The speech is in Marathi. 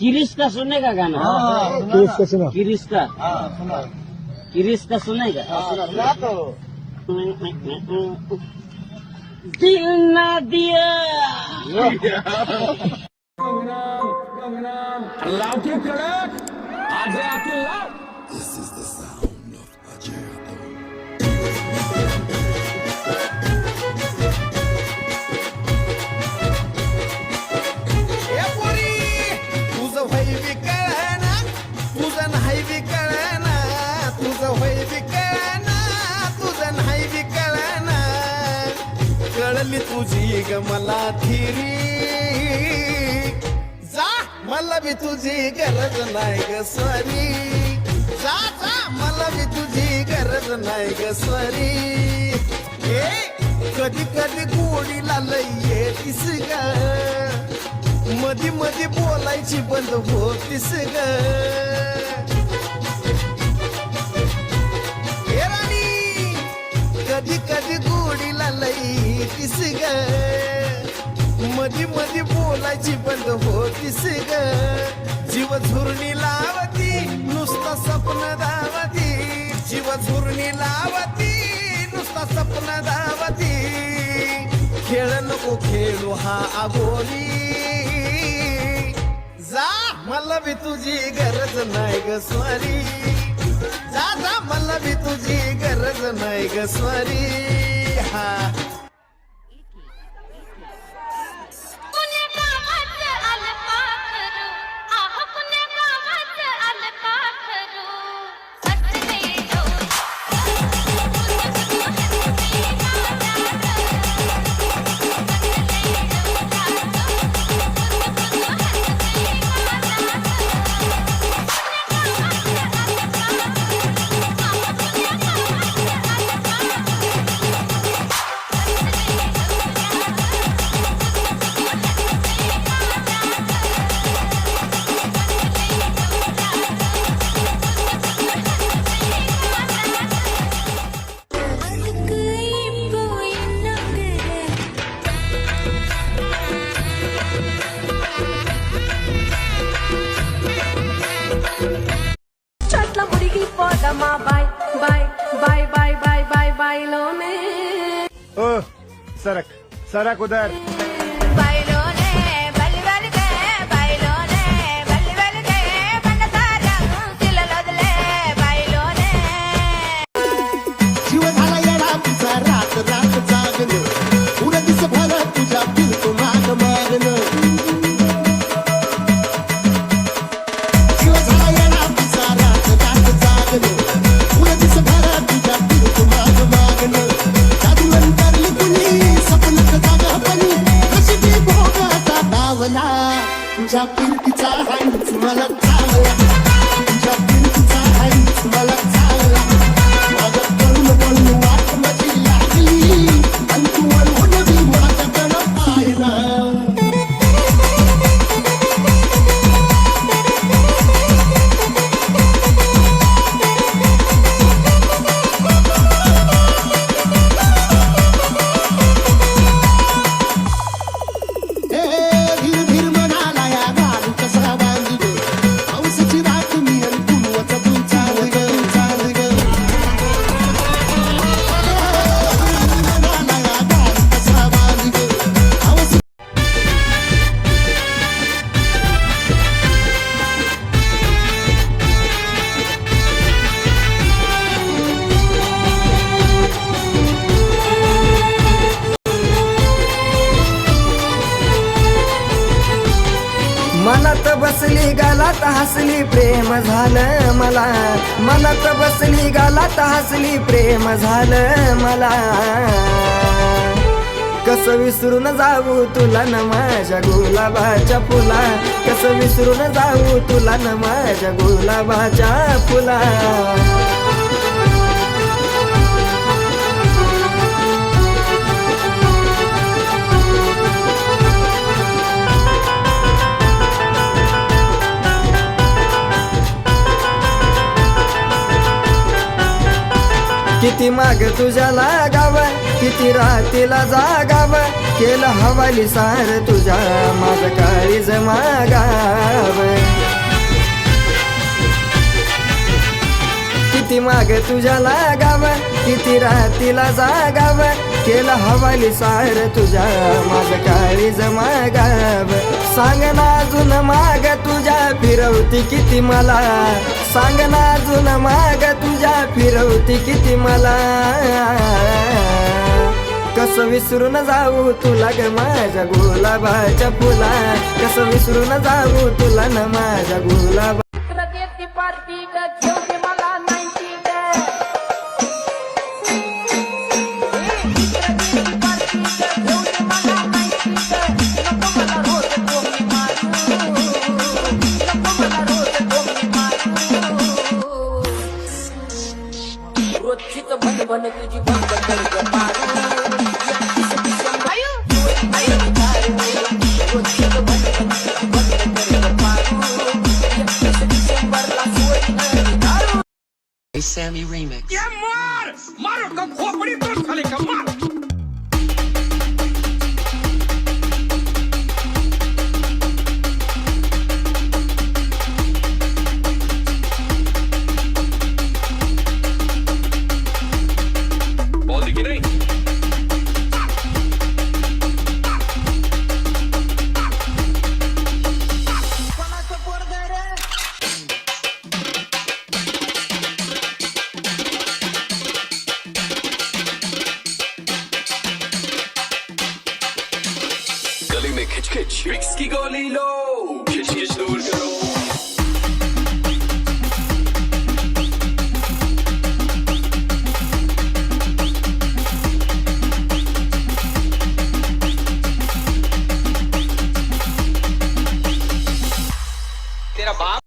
किरिस्ता सुने का गाना? किरिस्ता सुना। किरिस्ता किरिस्ता सुनेगा? दिल ना दिया कळली तुझी ग मला थिरी जा मला बी तुझी गरज नाही ग स्वरी जा जा मला बी तुझी गरज नाही ग स्वरी कधी कधी गोडीला लय येतीस ग मधी मधी बोलायची बंद होतीस ग कधी कधी गोडीला लई तिस ग मधी मधी बोलायची बंद होतीस ग जीव झुरणी लावती नुसतं स्वप्न धावती जीव झुरणी लावती नुसतं स्वप्न धावती खेळ नको खेळू हा आगोली जा मला बी तुझी गरज नाही ग स्वारी जा जा मला बी तुझी गरज नाही ग स्वारी हा सरक सरक उधर जीव झाला येडा तुझा रात रात जागन पुढे दिस भर तुझ्या फिरतो माग मागन जीव झाला येडा तुझा रात रात जागन पुढे दिस भर तुझ्या फिरतो माग मागन जादू अंतरली कुणी सपनात जागा बनी कशी ती भोगाचा दावला तुझ्या फिरतीचा हाईच मला चावला तुझ्या फिरतीचा हाईच मला चावला माझं करून बोलून वाट माझी लागली आणि तू म्हणून बी माझ्याकडं पाहिला धीर धीर म्हणाला या घालू कसा बांधी ग पावसाची रात मी आणि पुनवाचा तू चाल ग चाल ग म्हणाला या घालू कसा बांधी ग पावसाची मनात बसली गालात हसली प्रेम झालं मला मनात बसली गालात हसली प्रेम झालं मला कसं विसरून जाऊ तुला न माझ्या गुलाबाच्या फुला कसं विसरून जाऊ तुला न माझ्या गुलाबाच्या फुला किती माग तुझ्या लागाव किती रातीला जागाव केलं हवाली सार तुझ्या माझं काळीज मागाव माग तुझ्या लागाव, किती रातीला जागाव, केलं हवाली सार तुझ्या माझ काळीज मागाव. सांग ना अजून माग तुझ्या फिरवती किती मला, सांग ना अजून माग तुझ्या फिरवती किती मला. कसं विसरून जाऊ तुला ग माझ्या गुलाबाच्या फुला, कसं विसरून जाऊ तुला न माझ्या गुलाबा. पार्टी घेऊ मला 90 रोजचीच भन तुझी भंग कर मारू. रोजचीच भन तुझी भंग कर मारू. डिसेंबरला सोडीनं दारू. Sammy Remix. मारो का खोपड़ी तो खाली का मार. बोल दी कि नहीं. गली में खिच खिच विक्स की गोली लो, खिच खिच दूर करो. तेरा बाप